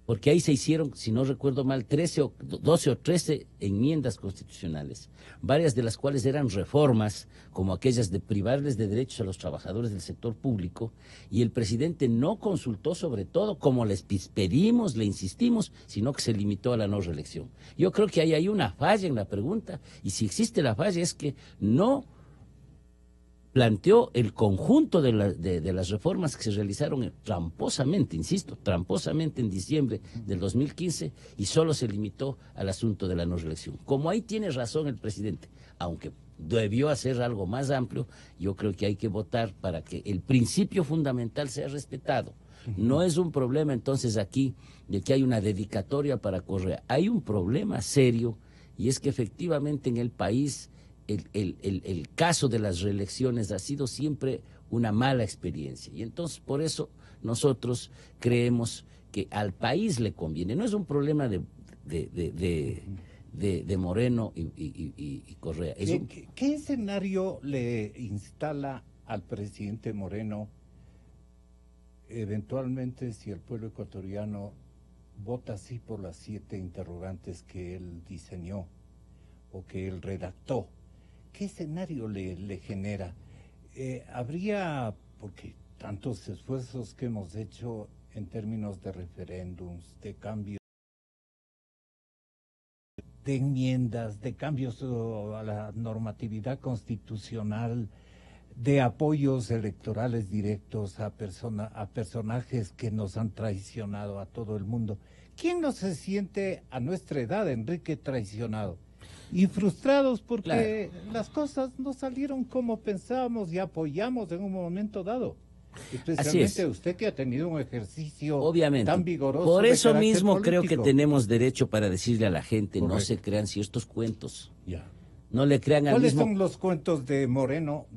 porque ahí se hicieron, si no recuerdo mal, 12 o 13 enmiendas constitucionales, varias de las cuales eran reformas, como aquellas de privarles de derechos a los trabajadores del sector público, y el presidente no consultó sobre todo, como les pedimos, le insistimos, sino que se limitó a la no reelección. Yo creo que ahí hay una falla en la pregunta, y si existe la falla es que no planteó el conjunto de las reformas que se realizaron tramposamente, insisto, tramposamente en diciembre del 2015 y solo se limitó al asunto de la no reelección. Como ahí tiene razón el presidente, aunque debió hacer algo más amplio, yo creo que hay que votar para que el principio fundamental sea respetado. No es un problema entonces aquí de que hay una dedicatoria para Correa, hay un problema serio y es que efectivamente en el país el caso de las reelecciones ha sido siempre una mala experiencia. Y entonces por eso nosotros creemos que al país le conviene. No es un problema de Moreno y Correa. ¿Qué escenario le instala al presidente Moreno eventualmente si el pueblo ecuatoriano vota sí por las 7 interrogantes que él diseñó o que él redactó? ¿Qué escenario le genera? Habría, porque tantos esfuerzos que hemos hecho en términos de referéndums, de cambios, de enmiendas, de cambios a la normatividad constitucional, de apoyos electorales directos a personajes que nos han traicionado a todo el mundo. ¿Quién no se siente a nuestra edad, Enrique, traicionado? Y frustrados porque las cosas no salieron como pensábamos y apoyamos en un momento dado. Especialmente usted que ha tenido un ejercicio tan vigoroso. Por eso mismo creo que tenemos derecho para decirle a la gente, no se crean ciertos cuentos. No le crean al ¿Cuáles mismo... son los cuentos de Moreno?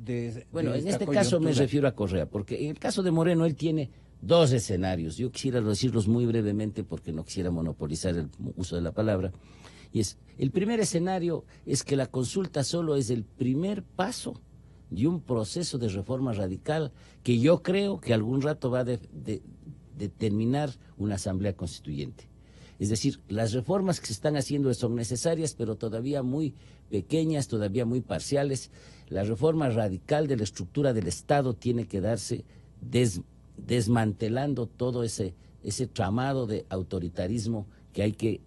Bueno, en este caso me refiero a Correa, porque en el caso de Moreno él tiene 2 escenarios. Yo quisiera decirlos muy brevemente porque no quisiera monopolizar el uso de la palabra. Y el primer escenario es que la consulta solo es el primer paso de un proceso de reforma radical que yo creo que algún rato va a determinar una asamblea constituyente. Es decir, las reformas que se están haciendo son necesarias, pero todavía muy pequeñas, todavía muy parciales. La reforma radical de la estructura del Estado tiene que darse desmantelando todo ese tramado de autoritarismo que hay que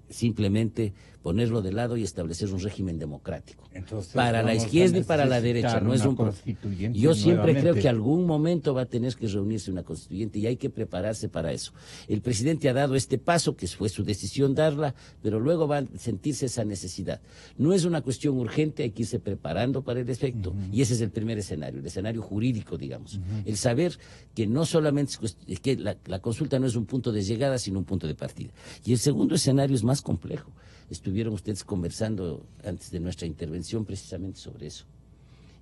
simplemente ponerlo de lado y establecer un régimen democrático. Entonces, para la izquierda y para la derecha, no es un constituyente. Yo siempre creo que algún momento va a tener que reunirse una constituyente y hay que prepararse para eso. El presidente ha dado este paso, que fue su decisión darla, pero luego va a sentirse esa necesidad. No es una cuestión urgente, hay que irse preparando para el efecto, y ese es el primer escenario, el escenario jurídico, digamos. El saber que no solamente es que la consulta no es un punto de llegada, sino un punto de partida. Y el segundo escenario es más complejo. Estuvieron ustedes conversando antes de nuestra intervención precisamente sobre eso.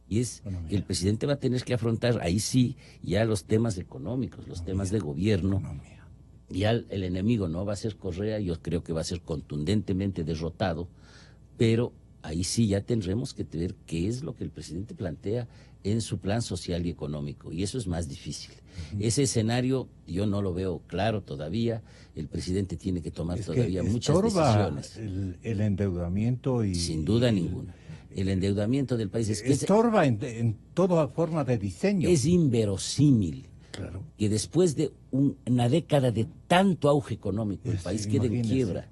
Y es que el presidente va a tener que afrontar, ahí sí, ya los temas económicos, los temas de gobierno, Ya el enemigo no va a ser Correa, yo creo que va a ser contundentemente derrotado, pero ahí sí ya tendremos que ver qué es lo que el presidente plantea en su plan social y económico, y eso es más difícil. Ese escenario yo no lo veo claro todavía, el presidente tiene que tomar todavía muchas decisiones. El endeudamiento y... Sin duda ninguna. El endeudamiento del país estorba en toda forma de diseño. Es inverosímil. Claro. Que después de una década de tanto auge económico, el país quede en quiebra.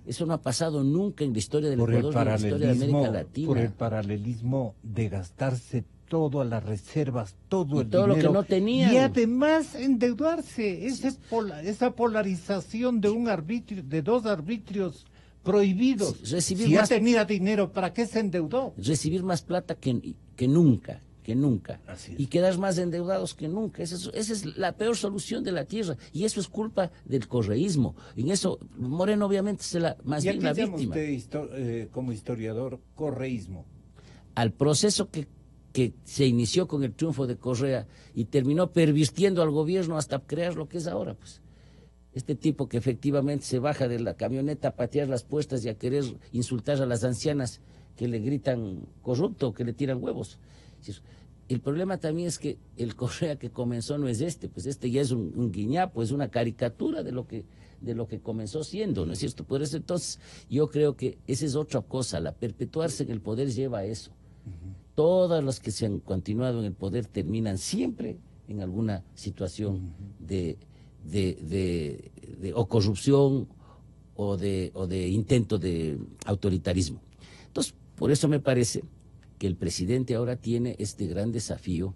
Eso no ha pasado nunca en la historia del Ecuador ni en la historia de América Latina. Por el paralelismo de gastarse todas las reservas, todo el dinero. Todo lo que no tenían. Y además endeudarse. Esa polarización de un arbitrio, de dos arbitrios prohibidos. Si ya tenía dinero, ¿para qué se endeudó? Recibir más plata que nunca. Así es. Y quedar más endeudados que nunca. Esa es la peor solución de la tierra, y eso es culpa del correísmo. En eso Moreno obviamente es más bien la víctima. ¿Y usted como historiador correísmo? Al proceso que se inició con el triunfo de Correa y terminó pervirtiendo al gobierno hasta crear lo que es ahora, pues. Este tipo que efectivamente se baja de la camioneta a patear las puertas y a querer insultar a las ancianas que le gritan corrupto, que le tiran huevos. El problema también es que el Correa que comenzó no es pues este ya es un guiñapo, es una caricatura de lo que comenzó siendo, ¿no es cierto? Por eso entonces yo creo que esa es otra cosa, la perpetuarse en el poder lleva a eso. Todas las que se han continuado en el poder terminan siempre en alguna situación de o corrupción o de intento de autoritarismo. Entonces, por eso me parece que el presidente ahora tiene este gran desafío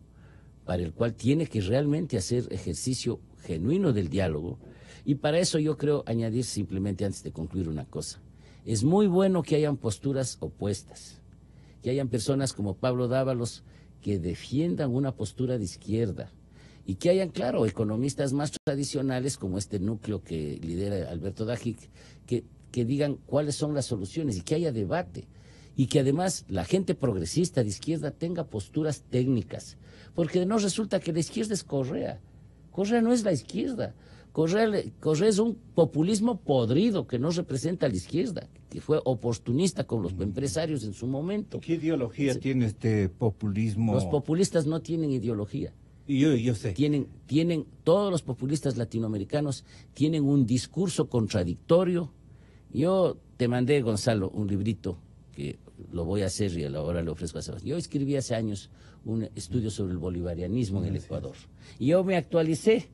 para el cual tiene que realmente hacer ejercicio genuino del diálogo, y para eso yo creo añadir simplemente antes de concluir una cosa. Es muy bueno que hayan posturas opuestas, que hayan personas como Pablo Dávalos que defiendan una postura de izquierda, y que hayan, claro, economistas más tradicionales como este núcleo que lidera Alberto Dajic, que digan cuáles son las soluciones y que haya debate. Y que además la gente progresista de izquierda tenga posturas técnicas, porque no resulta que la izquierda es Correa. Correa no es la izquierda. Correa es un populismo podrido que no representa a la izquierda, que fue oportunista con los empresarios en su momento. ¿Qué ideología tiene este populismo? Los populistas no tienen ideología. Yo sé. Todos los populistas latinoamericanos tienen un discurso contradictorio. Yo te mandé, Gonzalo, un librito que lo voy a hacer y ahora le ofrezco a Sebastián. Yo escribí hace años un estudio sobre el bolivarianismo en el Ecuador. Y yo me actualicé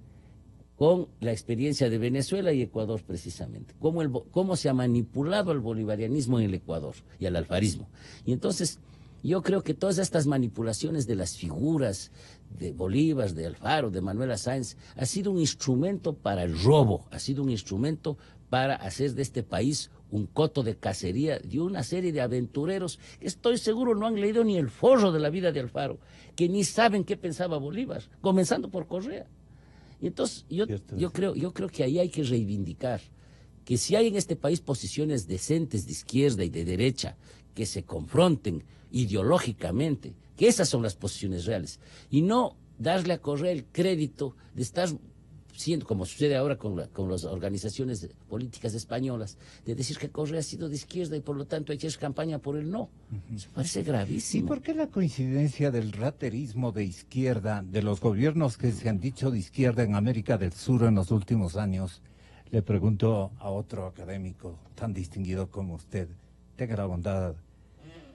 con la experiencia de Venezuela y Ecuador precisamente. Cómo se ha manipulado el bolivarianismo en el Ecuador y al alfarismo. Y entonces yo creo que todas estas manipulaciones de las figuras de Bolívar, de Alfaro, de Manuela Sáenz, ha sido un instrumento para el robo, ha sido un instrumento para hacer de este país un coto de cacería de una serie de aventureros que estoy seguro no han leído ni el forro de la vida de Alfaro, que ni saben qué pensaba Bolívar, comenzando por Correa. Y entonces yo creo que ahí hay que reivindicar que si hay en este país posiciones decentes de izquierda y de derecha que se confronten ideológicamente, que esas son las posiciones reales, y no darle a Correa el crédito de estar siendo, como sucede ahora con las organizaciones políticas españolas, de decir que Correa ha sido de izquierda y por lo tanto hay que hacer campaña por el no. Eso parece gravísimo. ¿Y por qué la coincidencia del raterismo de izquierda, de los gobiernos que se han dicho de izquierda en América del Sur en los últimos años? Le pregunto a otro académico tan distinguido como usted. Tenga la bondad,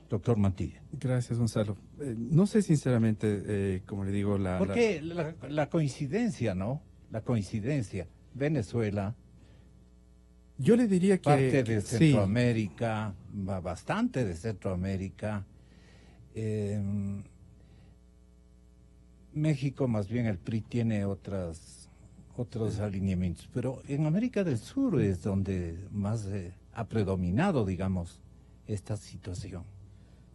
doctor Mantilla. Gracias, Gonzalo. No sé sinceramente, como le digo, porque la coincidencia, ¿no? La coincidencia. Venezuela. Yo le diría que... Parte de Centroamérica, bastante de Centroamérica. México, más bien el PRI tiene otros alineamientos, pero en América del Sur es donde más ha predominado, digamos, esta situación.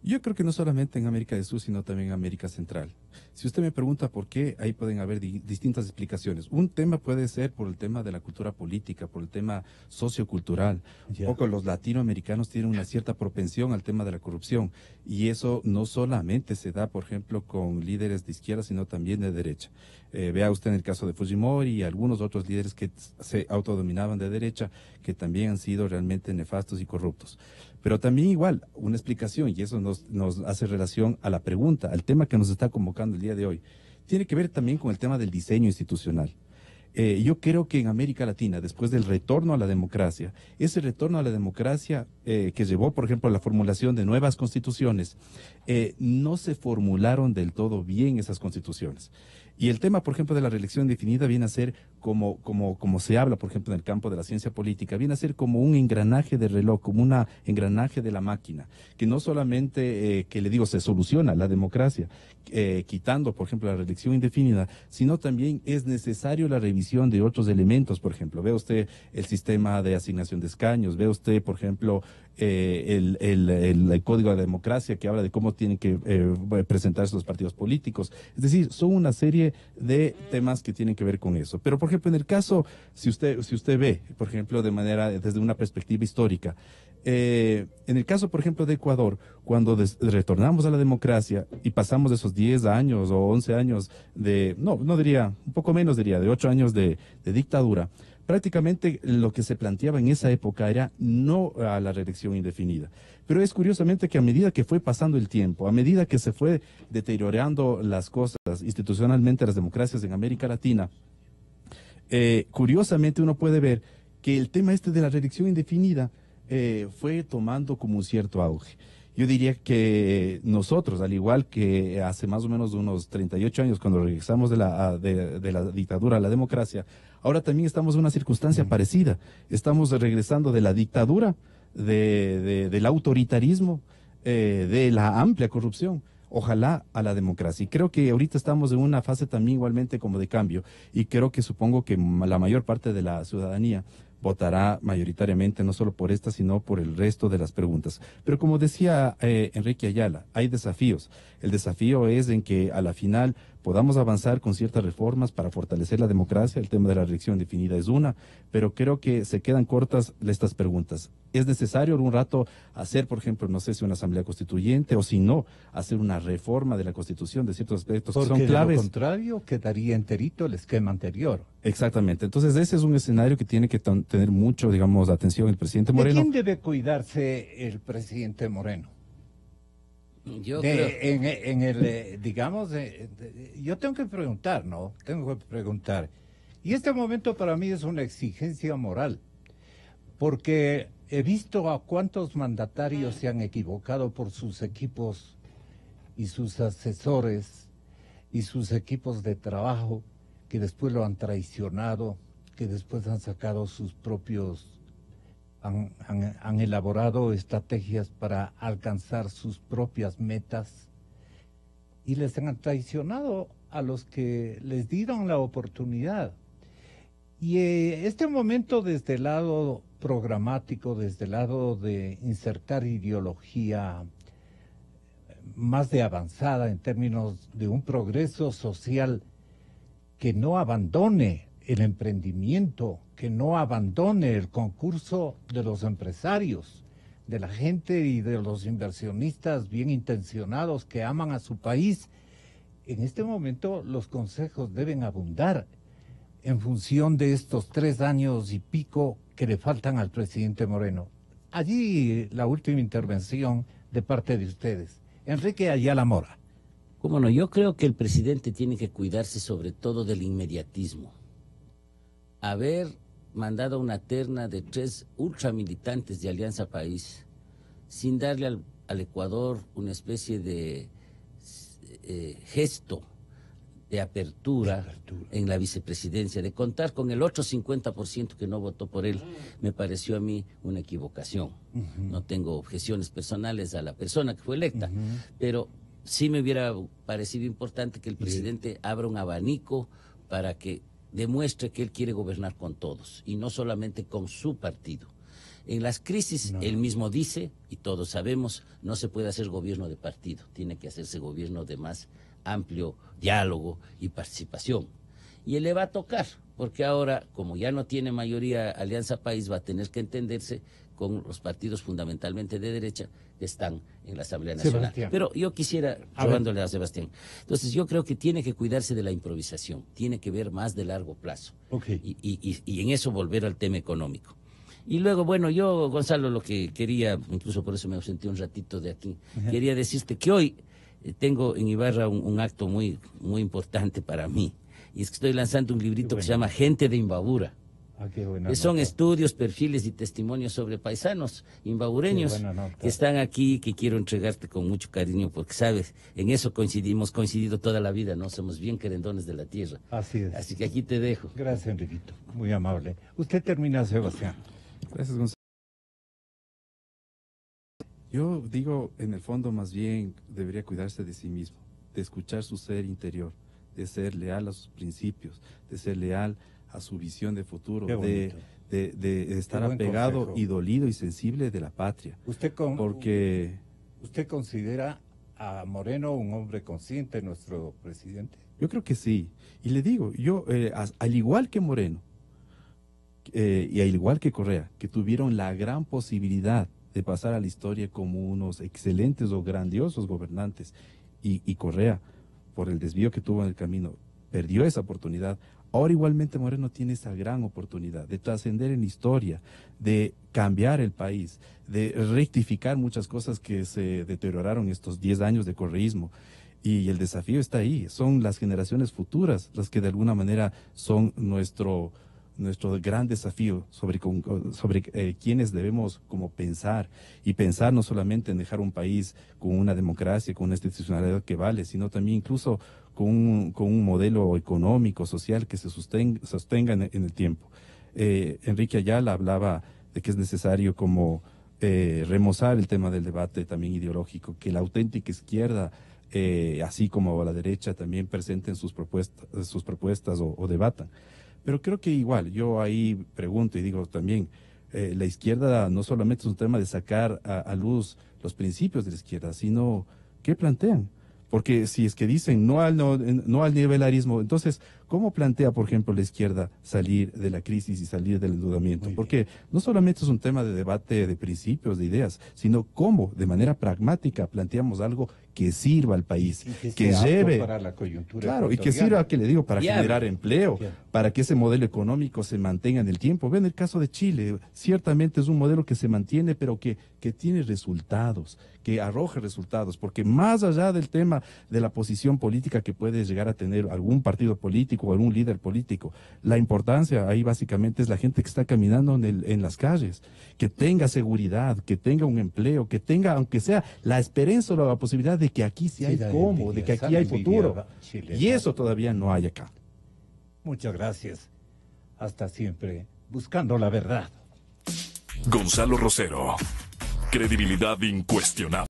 Yo creo que no solamente en América del Sur, sino también en América Central. Si usted me pregunta por qué, ahí pueden haber distintas explicaciones. Un tema puede ser por el tema de la cultura política, por el tema sociocultural. Un poco los latinoamericanos tienen una cierta propensión al tema de la corrupción. Y eso no solamente se da, por ejemplo, con líderes de izquierda, sino también de derecha. Vea usted en el caso de Fujimori y algunos otros líderes que se autodominaban de derecha, que también han sido realmente nefastos y corruptos. Pero también igual, una explicación, y eso nos hace relación a la pregunta, al tema que nos está convocando el día de hoy, tiene que ver también con el tema del diseño institucional. Yo creo que en América Latina, después del retorno a la democracia, ese retorno a la democracia que llevó, por ejemplo, a la formulación de nuevas constituciones, no se formularon del todo bien esas constituciones. Y el tema, por ejemplo, de la reelección indefinida viene a ser como se habla, por ejemplo, en el campo de la ciencia política, viene a ser como un engranaje de reloj, como un engranaje de la máquina, que no solamente, que le digo, se soluciona la democracia, quitando, por ejemplo, la reelección indefinida, sino también es necesario la revisión de otros elementos, por ejemplo, ve usted el sistema de asignación de escaños, ve usted, por ejemplo, el Código de la Democracia que habla de cómo tienen que presentarse los partidos políticos. Es decir, son una serie de temas que tienen que ver con eso. Pero, por ejemplo, en el caso, si usted ve, por ejemplo, desde una perspectiva histórica, en el caso, por ejemplo, de Ecuador, cuando retornamos a la democracia y pasamos de esos 10 años o 11 años no diría, un poco menos diría, de 8 años de dictadura, prácticamente lo que se planteaba en esa época era no a la reelección indefinida. Pero es curiosamente que a medida que fue pasando el tiempo, a medida que se fue deteriorando las cosas institucionalmente, las democracias en América Latina, curiosamente uno puede ver que el tema de la reelección indefinida fue tomando como un cierto auge. Yo diría que nosotros, al igual que hace más o menos unos 38 años, cuando regresamos de la dictadura a la democracia, ahora también estamos en una circunstancia parecida. Estamos regresando de la dictadura, del autoritarismo, de la amplia corrupción, ojalá a la democracia. Y creo que ahorita estamos en una fase también igualmente como de cambio, y creo que supongo que la mayor parte de la ciudadanía votará mayoritariamente no solo por esta, sino por el resto de las preguntas. Pero como decía Enrique Ayala, hay desafíos. El desafío es en que a la final podamos avanzar con ciertas reformas para fortalecer la democracia. El tema de la reelección definida es una, pero creo que se quedan cortas estas preguntas. ¿Es necesario algún rato hacer, por ejemplo, no sé si una asamblea constituyente o si no, hacer una reforma de la Constitución de ciertos aspectos que son claves? De lo contrario, quedaría enterito el esquema anterior. Exactamente. Entonces ese es un escenario que tiene que tener mucho, digamos, atención el presidente Moreno. ¿De quién debe cuidarse el presidente Moreno? Yo creo... yo tengo que preguntar, ¿no? Tengo que preguntar. Y este momento para mí es una exigencia moral, porque he visto a cuántos mandatarios se han equivocado por sus equipos y sus asesores y sus equipos de trabajo, que después lo han traicionado, que después han sacado sus propios... Han elaborado estrategias para alcanzar sus propias metas y les han traicionado a los que les dieron la oportunidad. Y este momento, desde el lado programático, desde el lado de insertar ideología más de avanzada en términos de un progreso social que no abandone el emprendimiento, que no abandone el concurso de los empresarios, de la gente y de los inversionistas bien intencionados que aman a su país. En este momento los consejos deben abundar en función de estos 3 años y pico que le faltan al presidente Moreno. Allí la última intervención de parte de ustedes. Enrique Ayala Mora. Cómo no, yo creo que el presidente tiene que cuidarse sobre todo del inmediatismo. Haber mandado una terna de 3 ultramilitantes de Alianza País sin darle al Ecuador una especie de gesto de apertura en la vicepresidencia, de contar con el otro 50% que no votó por él, me pareció a mí una equivocación. No tengo objeciones personales a la persona que fue electa, pero sí me hubiera parecido importante que el presidente abra un abanico para que demuestre que él quiere gobernar con todos y no solamente con su partido. En las crisis, No. él mismo dice, y todos sabemos, no se puede hacer gobierno de partido, tiene que hacerse gobierno de más amplio diálogo y participación. Y él le va a tocar, porque ahora, como ya no tiene mayoría Alianza País, va a tener que entenderse con los partidos fundamentalmente de derecha que están en la Asamblea Nacional. Sebastián. Pero yo quisiera, robándole a Sebastián, entonces yo creo que tiene que cuidarse de la improvisación, tiene que ver más de largo plazo. Ok. Y en eso volver al tema económico. Y luego, bueno, yo, Gonzalo, lo que quería, incluso por eso me ausenté un ratito de aquí, quería decirte que hoy tengo en Ibarra un acto muy importante para mí. Y es que estoy lanzando un librito que se llama Gente de Imbabura. Qué buena Que son nota. estudios, perfiles y testimonios sobre paisanos imbabureños Qué buena nota. que están aquí, que quiero entregarte con mucho cariño, porque sabes, en eso coincidido toda la vida, ¿no? Somos bien querendones de la tierra. Así es. Así que aquí te dejo. Gracias, Enriquito. Muy amable. Usted termina, Sebastián. Gracias, Gonzalo. Yo digo, en el fondo, más bien debería cuidarse de sí mismo, de escuchar su ser interior, de ser leal a sus principios, de ser leal a su visión de futuro, Qué de, bonito. de estar Qué buen apegado consejo. y dolido y sensible de la patria. ¿Usted considera a Moreno un hombre consciente, nuestro presidente? Yo creo que sí. Y le digo, yo, al igual que Moreno, y al igual que Correa, que tuvieron la gran posibilidad de pasar a la historia como unos excelentes o grandiosos gobernantes, y Correa, por el desvío que tuvo en el camino, perdió esa oportunidad. Ahora igualmente Moreno tiene esa gran oportunidad de trascender en la historia, de cambiar el país, de rectificar muchas cosas que se deterioraron estos 10 años de correísmo. Y el desafío está ahí, son las generaciones futuras las que de alguna manera son nuestro gran desafío sobre quienes debemos como pensar, y pensar no solamente en dejar un país con una democracia, con una institucionalidad que vale, sino también incluso con un modelo económico, social que se sostenga en el tiempo. Enrique Ayala hablaba de que es necesario como remozar el tema del debate también ideológico, que la auténtica izquierda, así como la derecha, también presenten sus propuestas o debatan. Pero creo que igual, yo ahí pregunto y digo también, la izquierda no solamente es un tema de sacar a luz los principios de la izquierda, sino qué plantean. Porque si es que dicen no al nivelarismo, entonces, ¿cómo plantea, por ejemplo, la izquierda salir de la crisis y salir del endeudamiento? Porque no solamente es un tema de debate de principios, de ideas, sino cómo, de manera pragmática, planteamos algo que sirva al país, que sea apto lleve para la coyuntura claro, y que ecuatoriana. sirva, que le digo, para Ya. generar empleo, Ya. para que ese modelo económico se mantenga en el tiempo. Ven el caso de Chile, ciertamente es un modelo que se mantiene, pero que tiene resultados, que arroja resultados, porque más allá del tema de la posición política que puede llegar a tener algún partido político o algún líder político, la importancia ahí básicamente es la gente que está caminando en las calles, que tenga seguridad, que tenga un empleo, que tenga, aunque sea, la esperanza o la posibilidad de que aquí sí hay la cómo, de que aquí hay futuro. chilena. Y eso todavía no hay acá. Muchas gracias. Hasta siempre. Buscando la verdad. Gonzalo Rosero. Credibilidad incuestionable.